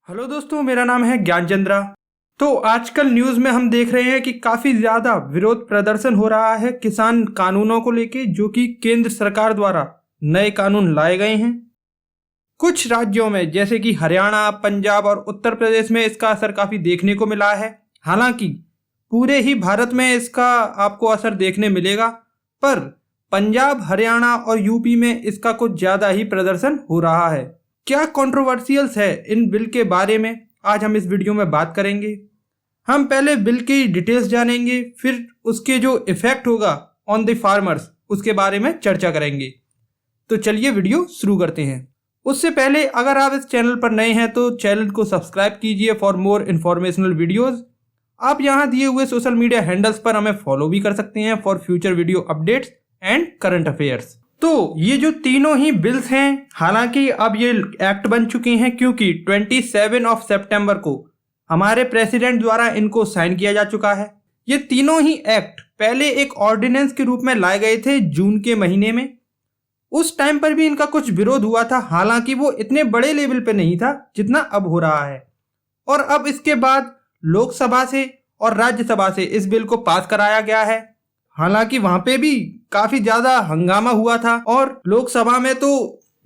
Hello दोस्तों, मेरा नाम है ज्ञान चंद्रा। तो आजकल न्यूज़ में हम देख रहे हैं कि काफ़ी ज़्यादा विरोध प्रदर्शन हो रहा है किसान कानूनों को लेके, जो कि केंद्र सरकार द्वारा नए कानून लाए गए हैं। कुछ राज्यों में जैसे कि हरियाणा, पंजाब और उत्तर प्रदेश में इसका असर काफ़ी देखने को मिला है। हालांकि पूरे ही भारत में इसका आपको असर देखने मिलेगा, पर पंजाब, हरियाणा और यूपी में इसका कुछ ज़्यादा ही प्रदर्शन हो रहा है। क्या कंट्रोवर्शियल्स है इन बिल के बारे में आज हम इस वीडियो में बात करेंगे। हम पहले बिल की डिटेल्स जानेंगे, फिर उसके जो इफेक्ट होगा ऑन द फार्मर्स उसके बारे में चर्चा करेंगे। तो चलिए वीडियो शुरू करते हैं। उससे पहले अगर आप इस चैनल पर नए हैं तो चैनल को सब्सक्राइब कीजिए फॉर मोर इन्फॉर्मेशनल वीडियोज़। आप यहाँ दिए हुए सोशल मीडिया हैंडल्स पर हमें फॉलो भी कर सकते हैं for future video updates and current affairs. तो ये जो तीनों ही बिल्स हैं, हालांकि अब ये एक्ट बन चुके हैं क्योंकि 27 सितंबर को हमारे प्रेसिडेंट द्वारा इनको साइन किया जा चुका है। ये तीनों ही एक्ट पहले एक ऑर्डिनेंस के रूप में लाए गए थे जून के महीने में। उस टाइम पर भी इनका कुछ विरोध हुआ था, हालांकि वो इतने बड़े लेवल पे नहीं था जितना अब हो रहा है। और अब इसके बाद लोकसभा से और राज्यसभा से इस बिल को पास कराया गया है। हालांकि वहां पे भी काफी ज्यादा हंगामा हुआ था और लोकसभा में तो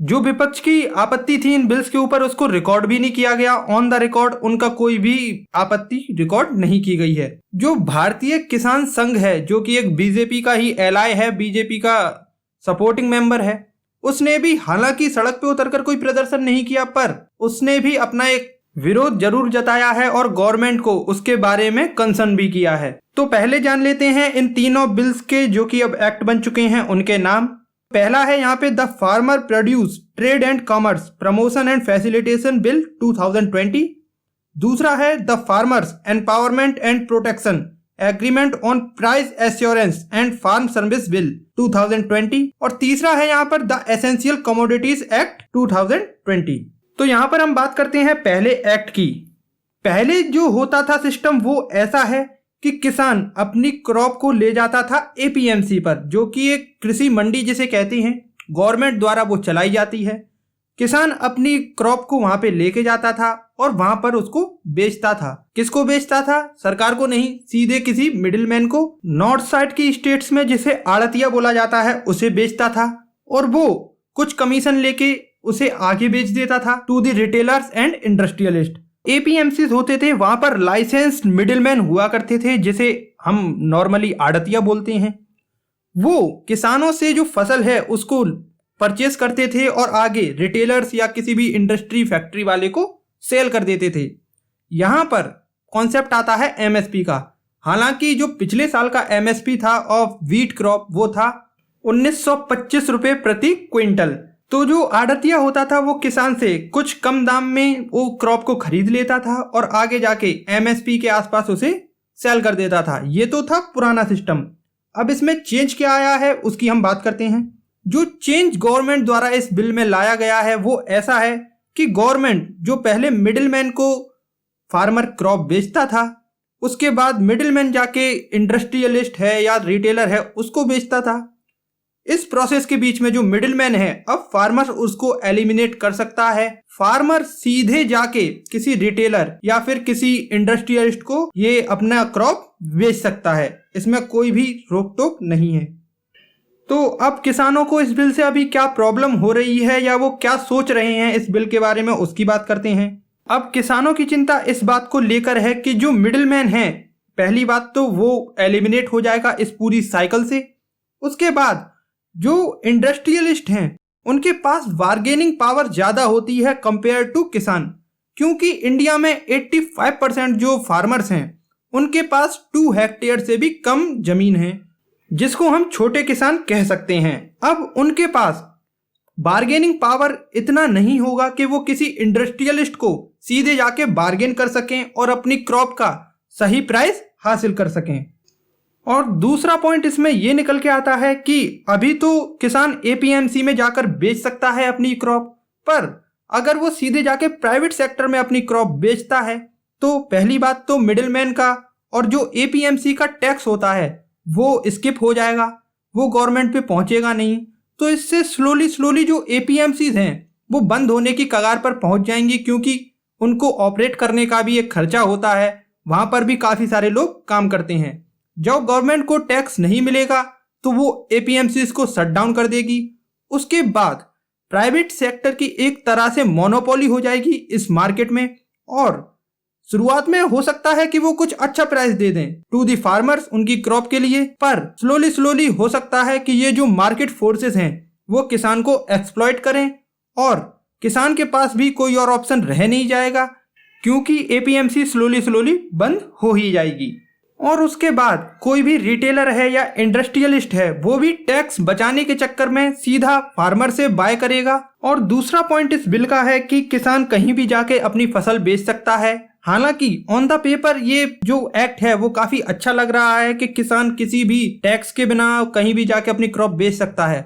जो विपक्ष की आपत्ति थी इन बिल्स के ऊपर उसको रिकॉर्ड भी नहीं किया गया। ऑन द रिकॉर्ड उनका कोई भी आपत्ति रिकॉर्ड नहीं की गई है। जो भारतीय किसान संघ है, जो कि एक बीजेपी का ही एलाय है, बीजेपी का सपोर्टिंग मेंबर है, उसने भी हालांकि सड़क पे उतरकर कोई प्रदर्शन नहीं किया, पर उसने भी अपना एक विरोध जरूर जताया है और गवर्नमेंट को उसके बारे में कंसर्न भी किया है। तो पहले जान लेते हैं इन तीनों बिल्स के जो कि अब एक्ट बन चुके हैं उनके नाम। पहला है यहाँ पे the farmer produce trade and commerce promotion and facilitation bill 2020। दूसरा है the farmers empowerment and protection agreement on price assurance and farm service bill 2020। और तीसरा है यहाँ पर द एसेंशियल कमोडिटीज एक्ट 2020। तो यहाँ पर हम बात करते हैं पहले एक्ट की। पहले जो होता था सिस्टम वो ऐसा है कि किसान अपनी क्रॉप को ले जाता था एपीएमसी पर, जो कि एक कृषि मंडी जिसे कहते हैं, गवर्नमेंट द्वारा वो चलाई जाती है। किसान अपनी क्रॉप को वहां पे लेके जाता था और वहां पर उसको बेचता था। किसको बेचता था? सरकार को नहीं, सीधे किसी मिडिलमैन को। नॉर्थ साइड की स्टेट्स में जिसे आड़तिया बोला जाता है उसे बेचता था और वो कुछ कमीशन लेके उसे आगे बेच देता था to the retailers and industrialist. APMC होते थे, वहां पर लाइसेंस्ड मिडिलमैन हुआ करते थे जिसे हम नॉर्मली आड़तिया बोलते हैं। वो किसानों से जो फसल है उसको परचेस करते थे और आगे रिटेलर्स या किसी भी इंडस्ट्री फैक्ट्री वाले को सेल कर देते थे। यहां पर कॉन्सेप्ट आता है एमएसपी का। हालांकि जो पिछले साल का एमएसपी था ऑफ व्हीट क्रॉप वो था 1925 रुपए प्रति क्विंटल। तो जो आड़तिया होता था वो किसान से कुछ कम दाम में वो क्रॉप को खरीद लेता था और आगे जाके एमएसपी के आसपास उसे सेल कर देता था। ये तो था पुराना सिस्टम। अब इसमें चेंज क्या आया है उसकी हम बात करते हैं। जो चेंज गवर्नमेंट द्वारा इस बिल में लाया गया है वो ऐसा है कि गवर्नमेंट जो पहले मिडिलमैन को फार्मर क्रॉप बेचता था, उसके बाद मिडिलमैन जाके इंडस्ट्रियलिस्ट है या रिटेलर है उसको बेचता था। इस प्रोसेस के बीच में जो मिडिलमैन है, अब फार्मर उसको एलिमिनेट कर सकता है। फार्मर सीधे जाके किसी रिटेलर या फिर किसी इंडस्ट्रियलिस्ट को ये अपना क्रॉप बेच सकता है। इसमें कोई भी रोक टोक नहीं है। तो अब किसानों को इस बिल से अभी क्या प्रॉब्लम हो रही है या वो क्या सोच रहे हैं इस बिल के बारे में, उसकी बात करते हैं। अब किसानों की चिंता इस बात को लेकर है कि जो मिडिलमैन है, पहली बात तो वो एलिमिनेट हो जाएगा इस पूरी साइकिल से। उसके बाद जो इंडस्ट्रियलिस्ट हैं उनके पास बार्गेनिंग पावर ज्यादा होती है कंपेयर टू किसान, क्योंकि इंडिया में 85% जो फार्मर्स हैं उनके पास 2 हेक्टेयर से भी कम जमीन है, जिसको हम छोटे किसान कह सकते हैं। अब उनके पास बार्गेनिंग पावर इतना नहीं होगा कि वो किसी इंडस्ट्रियलिस्ट को सीधे जाके बार्गेन कर सकें और अपनी क्रॉप का सही प्राइस हासिल कर सकें। और दूसरा पॉइंट इसमें यह निकल के आता है कि अभी तो किसान एपीएमसी में जाकर बेच सकता है अपनी क्रॉप, पर अगर वो सीधे जाके प्राइवेट सेक्टर में अपनी क्रॉप बेचता है तो पहली बात तो मिडिलमैन का और जो एपीएमसी का टैक्स होता है वो स्किप हो जाएगा, वो गवर्नमेंट पे पहुंचेगा नहीं। तो इससे स्लोली जो एपीएमसीज हैं वो बंद होने की कगार पर पहुंच जाएंगी, क्योंकि उनको ऑपरेट करने का भी एक खर्चा होता है, वहां पर भी काफी सारे लोग काम करते हैं। जब गवर्नमेंट को टैक्स नहीं मिलेगा तो वो एपीएमसीज को शट डाउन कर देगी। उसके बाद प्राइवेट सेक्टर की एक तरह से मोनोपोली हो जाएगी इस मार्केट में, और शुरुआत में हो सकता है कि वो कुछ अच्छा प्राइस दे दें टू दी फार्मर्स उनकी क्रॉप के लिए, पर स्लोली हो सकता है कि ये जो मार्केट फोर्सेस हैं वो किसान को एक्सप्लॉइट करें और किसान के पास भी कोई और ऑप्शन रह नहीं जाएगा, क्योंकि एपीएमसी स्लोली बंद हो ही जाएगी। और उसके बाद कोई भी रिटेलर है या इंडस्ट्रियलिस्ट है वो भी टैक्स बचाने के चक्कर में सीधा फार्मर से बाय करेगा। और दूसरा पॉइंट इस बिल का है कि किसान कहीं भी जाके अपनी फसल बेच सकता है। हालांकि ऑन द पेपर ये जो एक्ट है वो काफी अच्छा लग रहा है कि किसान किसी भी टैक्स के बिना कहीं भी जाके अपनी क्रॉप बेच सकता है,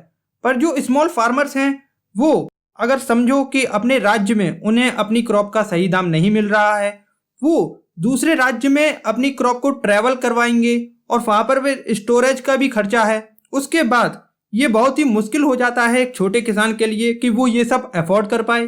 पर जो स्मॉल फार्मर्स हैं वो अगर समझो कि अपने राज्य में उन्हें अपनी क्रॉप का सही दाम नहीं मिल रहा है, वो दूसरे राज्य में अपनी क्रॉप को ट्रैवल करवाएंगे और वहां पर भी स्टोरेज का भी खर्चा है। उसके बाद ये बहुत ही मुश्किल हो जाता है एक छोटे किसान के लिए कि वो ये सब अफोर्ड कर पाए,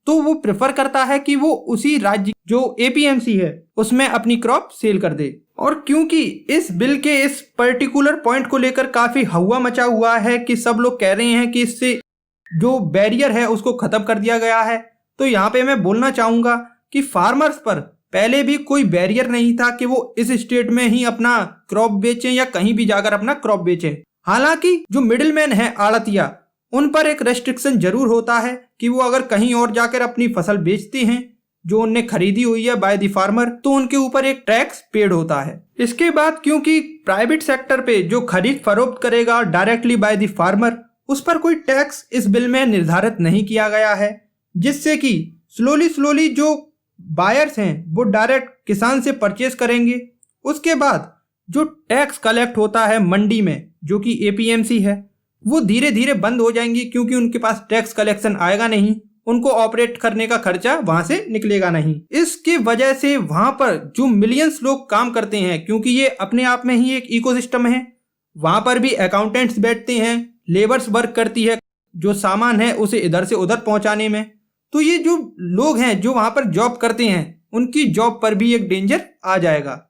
तो वो प्रेफर करता है कि वो उसी राज्य जो एपीएमसी है उसमें अपनी क्रॉप सेल कर दे। और क्योंकि इस बिल के इस पर्टिकुलर पॉइंट को लेकर काफी हवा मचा हुआ है कि सब लोग कह रहे हैं कि इससे जो बैरियर है उसको खत्म कर दिया गया है, तो यहाँ पे मैं बोलना चाहूंगा कि फार्मर्स पर पहले भी कोई बैरियर नहीं था कि वो इस स्टेट में ही अपना क्रॉप बेचें या कहीं भी जाकर अपना क्रॉप बेचें। हालांकि जो मिडिलमैन है आड़तिया, उन पर एक रेस्ट्रिक्शन जरूर होता है कि वो अगर कहीं और जाकर अपनी फसल बेचते हैं जो उनने खरीदी हुई है बाय द फार्मर, तो उनके ऊपर एक टैक्स पेड होता है। इसके बाद क्योंकि प्राइवेट सेक्टर पे जो खरीद फरोख्त करेगा डायरेक्टली बाय द फार्मर, उस पर कोई टैक्स इस बिल में निर्धारित नहीं किया गया है, जिससे कि स्लोली जो बायर्स हैं वो डायरेक्ट किसान से परचेज करेंगे। उसके बाद जो टैक्स कलेक्ट होता है मंडी में जो कि एपीएमसी है, वो धीरे धीरे बंद हो जाएंगी, क्योंकि उनके पास टैक्स कलेक्शन आएगा नहीं, उनको ऑपरेट करने का खर्चा वहां से निकलेगा नहीं। इसके वजह से वहां पर जो मिलियंस लोग काम करते हैं, क्योंकि ये अपने आप में ही एक इकोसिस्टम है, वहां पर भी अकाउंटेंट्स बैठते हैं, लेबर्स वर्क करती है जो सामान है उसे इधर से उधर पहुंचाने में, तो ये जो लोग हैं जो वहां पर जॉब करते हैं उनकी जॉब पर भी एक डेंजर आ जाएगा।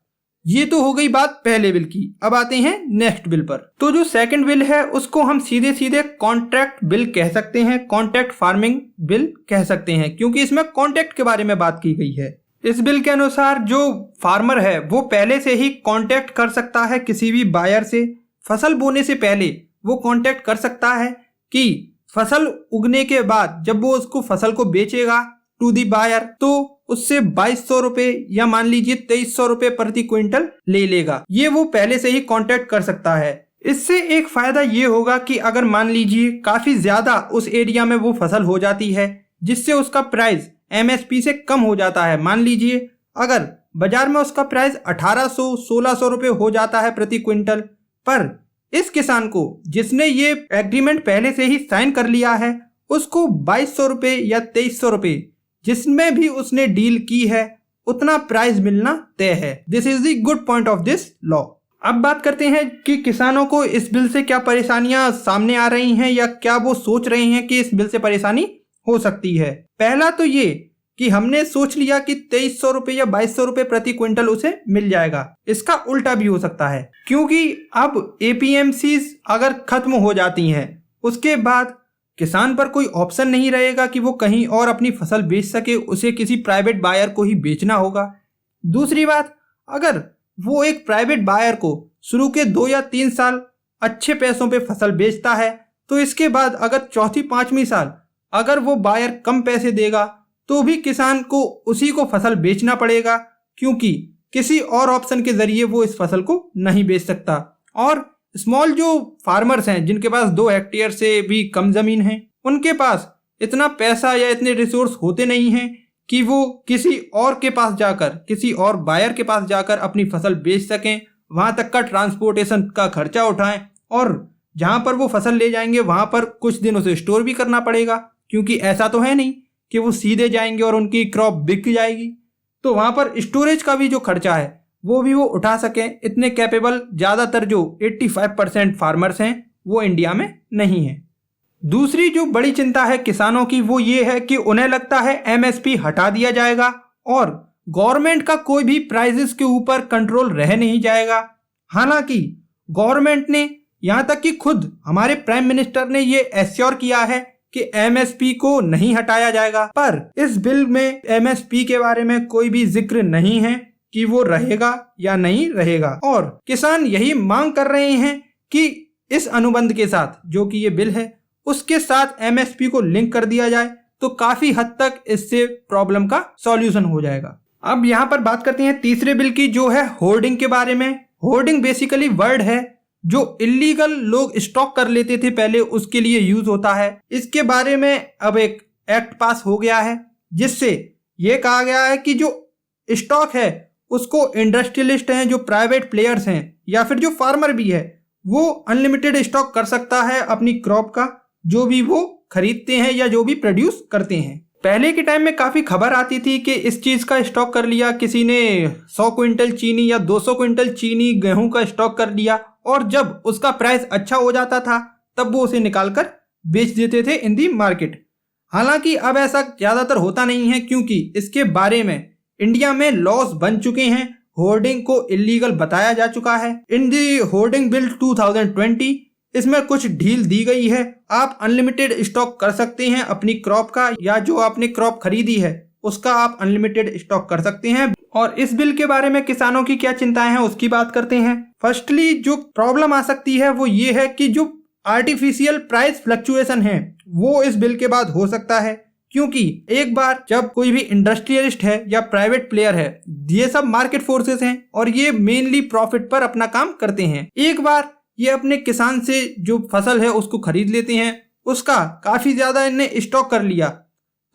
ये तो हो गई बात पहले बिल की। अब आते हैं नेक्स्ट बिल पर। तो जो सेकंड बिल है उसको हम सीधे कॉन्ट्रैक्ट बिल कह सकते हैं, कॉन्ट्रैक्ट फार्मिंग बिल कह सकते हैं, क्योंकि इसमें कॉन्ट्रैक्ट के बारे में बात की गई है। इस बिल के अनुसार जो फार्मर है वो पहले से ही कॉन्टैक्ट कर सकता है किसी भी बायर से। फसल बोने से पहले वो कॉन्टैक्ट कर सकता है कि फसल उगने के बाद जब वो उसको फसल को बेचेगा टू दी बायर, तो उससे 2200 रुपए या मान लीजिए 2300 रुपए प्रति क्विंटल ले लेगा। ये वो पहले से ही कॉन्टैक्ट कर सकता है। इससे एक फायदा ये होगा कि अगर मान लीजिए काफी ज्यादा उस एरिया में वो फसल हो जाती है जिससे उसका प्राइस एमएसपी से कम हो जाता है, मान लीजिए अगर बाजार में उसका प्राइस 1800-1600 रुपए हो जाता है प्रति क्विंटल, पर इस किसान को जिसने ये एग्रीमेंट पहले से ही साइन कर लिया है उसको 2200 रुपए या 2300 रुपए जिसमें भी उसने डील की है उतना प्राइस मिलना तय है। This is the good point of this law. अब बात करते हैं कि किसानों को इस बिल से क्या परेशानियां सामने आ रही हैं या क्या वो सोच रहे हैं कि इस बिल से परेशानी हो सकती है। पहला तो ये कि हमने सोच लिया कि 2300 रुपए या 2200 रुपए प्रति क्विंटल उसे मिल जाएगा। इसका उल्टा भी हो सकता है, क्योंकि अब एपीएमसी अगर खत्म हो जाती हैं उसके बाद किसान पर कोई ऑप्शन नहीं रहेगा कि वो कहीं और अपनी फसल बेच सके, उसे किसी प्राइवेट बायर को ही बेचना होगा। दूसरी बात, अगर वो एक प्राइवेट बायर को शुरू के 2 या 3 साल अच्छे पैसों पे फसल बेचता है, तो इसके बाद अगर चौथी 5वीं साल अगर वो बायर कम पैसे देगा तो भी किसान को उसी को फसल बेचना पड़ेगा, क्योंकि किसी और ऑप्शन के जरिए वो इस फसल को नहीं बेच सकता। और स्मॉल जो फार्मर्स हैं जिनके पास 2 हेक्टेयर से भी कम जमीन है, उनके पास इतना पैसा या इतने रिसोर्स होते नहीं हैं कि वो किसी और के पास जाकर, किसी और बायर के पास जाकर अपनी फसल बेच सकें, वहां तक का ट्रांसपोर्टेशन का खर्चा उठाएं, और जहां पर वो फसल ले जाएंगे वहां पर कुछ दिन उसे स्टोर भी करना पड़ेगा, क्योंकि ऐसा तो है नहीं कि वो सीधे जाएंगे और उनकी क्रॉप बिक जाएगी। तो वहां पर स्टोरेज का भी जो खर्चा है वो भी वो उठा सकें। इतने कैपेबल ज़्यादातर जो 85% फार्मर्स हैं वो इंडिया में नहीं है। दूसरी जो बड़ी चिंता है किसानों की वो ये है कि उन्हें लगता है एमएसपी हटा दिया जाएगा और गवर्नमेंट का कोई भी प्राइसेस के ऊपर कंट्रोल रह नहीं जाएगा। हालांकि गवर्नमेंट ने यहाँ तक कि खुद हमारे प्राइम मिनिस्टर ने ये एश्योर किया है कि एमएसपी को नहीं हटाया जाएगा, पर इस बिल में एमएसपी के बारे में कोई भी जिक्र नहीं है कि वो रहेगा या नहीं रहेगा। और किसान यही मांग कर रहे हैं कि इस अनुबंध के साथ जो कि ये बिल है उसके साथ एमएसपी को लिंक कर दिया जाए तो काफी हद तक इससे प्रॉब्लम का सॉल्यूशन हो जाएगा। अब यहाँ पर बात करते हैं तीसरे बिल की, जो है होर्डिंग के बारे में। होर्डिंग बेसिकली वर्ड है जो इलीगल लोग स्टॉक कर लेते थे पहले, उसके लिए यूज होता है। इसके बारे में अब एक एक्ट पास हो गया है जिससे ये कहा गया है कि जो स्टॉक है उसको इंडस्ट्रियलिस्ट हैं, जो प्राइवेट प्लेयर्स हैं या फिर जो फार्मर भी है, वो अनलिमिटेड स्टॉक कर सकता है अपनी क्रॉप का, जो भी वो खरीदते हैं या जो भी प्रोड्यूस करते हैं। पहले के टाइम में काफी खबर आती थी कि इस चीज का स्टॉक कर लिया किसी ने, 100 क्विंटल चीनी या 200 क्विंटल चीनी गेहूं का स्टॉक कर लिया, और जब उसका प्राइस अच्छा हो जाता था तब वो उसे निकालकर बेच देते थे इन दी मार्केट। हालांकि अब ऐसा ज्यादातर होता नहीं है क्योंकि इसके बारे में इंडिया में लॉस बन चुके हैं, होर्डिंग को इलीगल बताया जा चुका है। इन दी होर्डिंग बिल 2020 इसमें कुछ ढील दी गई है। आप अनलिमिटेड स्टॉक कर सकते हैं अपनी क्रॉप का, या जो आपने क्रॉप खरीदी है उसका आप अनलिमिटेड स्टॉक कर सकते हैं। और इस बिल के बारे में किसानों की क्या चिंताएं हैं उसकी बात करते हैं। फर्स्टली जो प्रॉब्लम आ सकती है वो ये है कि जो आर्टिफिशियल प्राइस फ्लक्चुएशन है वो इस बिल के बाद हो सकता है, क्योंकि एक बार जब कोई भी इंडस्ट्रियलिस्ट है या प्राइवेट प्लेयर है, ये सब मार्केट फोर्सेस हैं और ये मेनली प्रॉफिट पर अपना काम करते हैं। एक बार ये अपने किसान से जो फसल है उसको खरीद लेते हैं, उसका काफी ज्यादा इनने स्टॉक कर लिया,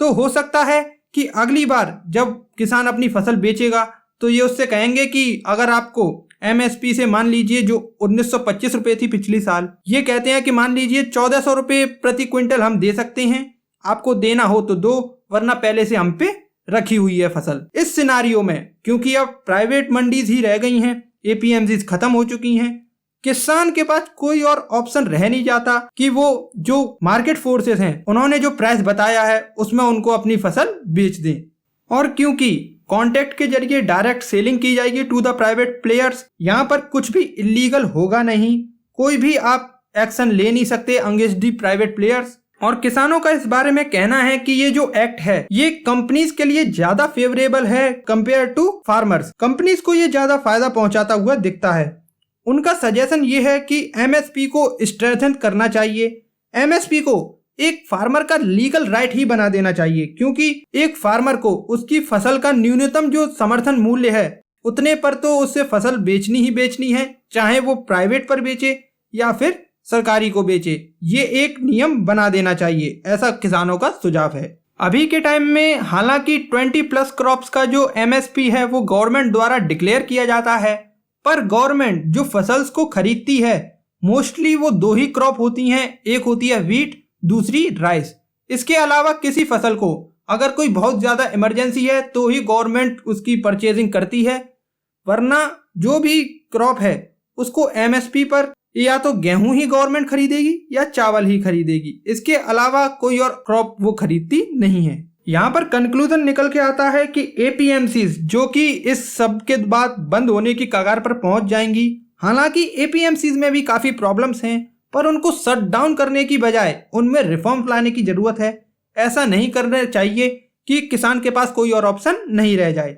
तो हो सकता है कि अगली बार जब किसान अपनी फसल बेचेगा तो ये उससे कहेंगे कि अगर आपको एमएसपी से मान लीजिए जो 1925 रुपए थी पिछली साल, ये कहते हैं कि मान लीजिए 1400 रुपए प्रति क्विंटल हम दे सकते हैं, आपको देना हो तो दो, वरना पहले से हम पे रखी हुई है फसल। इस सिनारियो में क्योंकि अब प्राइवेट मंडीज ही रह गई हैं, एपीएमसीज खत्म हो चुकी हैं, किसान के पास कोई और ऑप्शन रह नहीं जाता कि वो जो मार्केट फोर्सेस हैं उन्होंने जो प्राइस बताया है उसमें उनको अपनी फसल बेच दें। और क्योंकि कॉन्ट्रैक्ट के जरिए डायरेक्ट सेलिंग की जाएगी टू द प्राइवेट प्लेयर्स, यहाँ पर कुछ भी इलीगल होगा नहीं, कोई भी आप एक्शन ले नहीं सकते अगेंस्ट दी प्राइवेट प्लेयर्स। और किसानों का इस बारे में कहना है कि ये जो एक्ट है ये कंपनीज के लिए ज्यादा फेवरेबल है कंपेयर टू फार्मर्स। कंपनीज को ये ज्यादा फायदा पहुंचाता हुआ दिखता है। उनका सजेशन ये है कि एमएसपी को स्ट्रेंथन करना चाहिए, एमएसपी को एक फार्मर का लीगल राइट ही बना देना चाहिए, क्योंकि एक फार्मर को उसकी फसल का न्यूनतम जो समर्थन मूल्य है उतने पर तो उससे फसल बेचनी ही बेचनी है, चाहे वो प्राइवेट पर बेचे या फिर सरकारी को बेचे। ये एक नियम बना देना चाहिए, ऐसा किसानों का सुझाव है। अभी के टाइम में हालांकि 20+ क्रॉप्स का जो एमएसपी है वो गवर्नमेंट द्वारा डिक्लेयर किया जाता है, पर गवर्नमेंट जो फसल्स को खरीदती है मोस्टली वो 2 ही क्रॉप होती हैं, एक होती है व्हीट, दूसरी राइस। इसके अलावा किसी फसल को अगर कोई बहुत ज्यादा इमरजेंसी है तो ही गवर्नमेंट उसकी परचेजिंग करती है, वरना जो भी क्रॉप है उसको एमएसपी पर या तो गेहूं ही गवर्नमेंट खरीदेगी या चावल ही खरीदेगी, इसके अलावा कोई और क्रॉप वो खरीदती नहीं है। यहाँ पर कंक्लूजन निकल के आता है कि एपीएमसीज जो कि इस सब के बाद बंद होने की कगार पर पहुंच जाएंगी। हालांकि एपीएमसीज में भी काफी प्रॉब्लम्स हैं, पर उनको शट डाउन करने की बजाय उनमें रिफॉर्म लाने की जरूरत है। ऐसा नहीं करना चाहिए कि किसान के पास कोई और ऑप्शन नहीं रह जाए।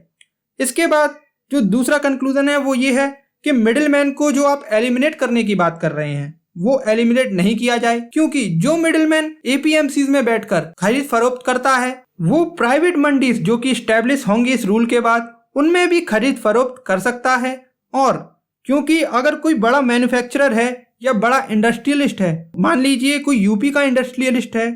इसके बाद जो दूसरा कंक्लूजन है वो ये है कि मिडिलमैन को जो आप एलिमिनेट करने की बात कर रहे हैं वो एलिमिनेट नहीं किया जाए, क्योंकि जो मिडिलमैन एपीएमसीज में बैठकर खरीद फरोख्त करता है वो प्राइवेट मंडीज जो कि स्टैब्लिश होंगी इस रूल के बाद उनमें भी खरीद फरोख्त कर सकता है। और क्योंकि अगर कोई बड़ा मैन्युफैक्चरर है या बड़ा इंडस्ट्रियलिस्ट है, मान लीजिए कोई यूपी का इंडस्ट्रियलिस्ट है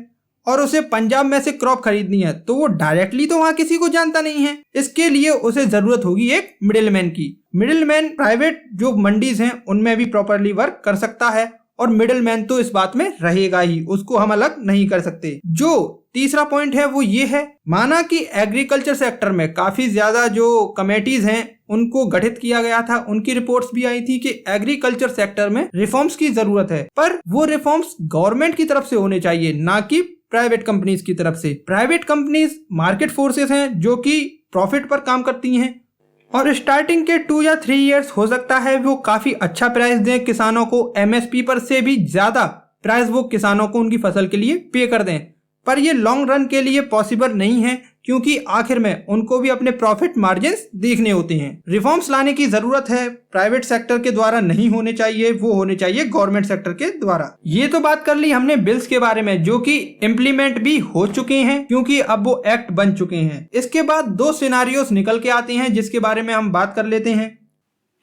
और उसे पंजाब में से क्रॉप खरीदनी है, तो वो डायरेक्टली तो वहाँ किसी को जानता नहीं है, इसके लिए उसे जरूरत होगी एक मिडिलमैन की। मिडिलमैन प्राइवेट जो मंडीज हैं उनमें भी प्रॉपरली वर्क कर सकता है और मिडिलमैन तो इस बात में रहेगा ही, उसको हम अलग नहीं कर सकते। जो तीसरा पॉइंट है वो ये है, माना कि एग्रीकल्चर सेक्टर में काफी ज्यादा जो कमेटीज हैं उनको गठित किया गया था, उनकी रिपोर्ट्स भी आई थी कि एग्रीकल्चर सेक्टर में रिफॉर्म्स की जरूरत है, पर वो रिफॉर्म्स गवर्नमेंट की तरफ से होने चाहिए, ना कि प्राइवेट कंपनीज की तरफ से। प्राइवेट कंपनीज मार्केट फोर्सेस हैं जो कि प्रॉफिट पर काम करती हैं और स्टार्टिंग के 2 या 3 इयर्स हो सकता है वो काफी अच्छा प्राइस दें किसानों को, एमएसपी पर से भी ज्यादा प्राइस वो किसानों को उनकी फसल के लिए पे कर दें, पर ये लॉन्ग रन के लिए पॉसिबल नहीं है क्योंकि आखिर में उनको भी अपने प्रॉफिट मार्जिन्स देखने होते हैं। रिफॉर्म्स लाने की जरूरत है, प्राइवेट सेक्टर के द्वारा नहीं होने चाहिए, वो होने चाहिए गवर्नमेंट सेक्टर के द्वारा। ये तो बात कर ली हमने बिल्स के बारे में जो कि इम्प्लीमेंट भी हो चुके हैं क्योंकि अब वो एक्ट बन चुके हैं। इसके बाद 2 सिनारियोस निकल के आते हैं जिसके बारे में हम बात कर लेते हैं।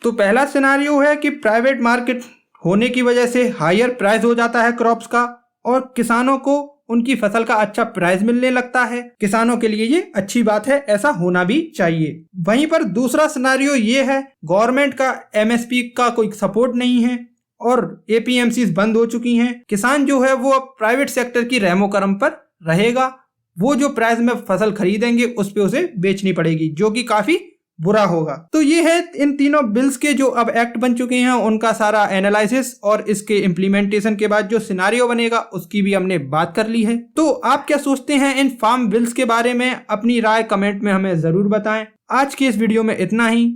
तो पहला सिनारियो है कि प्राइवेट मार्केट होने की वजह से हायर प्राइस हो जाता है क्रॉप्स का और किसानों को उनकी फसल का अच्छा प्राइस मिलने लगता है। किसानों के लिए ये अच्छी बात है, ऐसा होना भी चाहिए। वहीं पर दूसरा सिनारियो ये है, गवर्नमेंट का एमएसपी का कोई सपोर्ट नहीं है और एपीएमसीज बंद हो चुकी हैं। किसान जो है वो अब प्राइवेट सेक्टर की रहमो करम पर रहेगा, वो जो प्राइस में फसल खरीदेंगे उस पे उसे बेचनी पड़ेगी, जो कि काफी बुरा होगा। तो ये है इन तीनों बिल्स के जो अब एक्ट बन चुके हैं उनका सारा एनालिसिस और इसके इम्प्लीमेंटेशन के बाद जो सिनारियो बनेगा उसकी भी हमने बात कर ली है। तो आप क्या सोचते हैं इन फार्म बिल्स के बारे में? अपनी राय कमेंट में हमें जरूर बताएं। आज की इस वीडियो में इतना ही।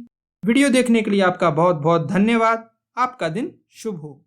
वीडियो देखने के लिए आपका बहुत बहुत धन्यवाद। आपका दिन शुभ हो।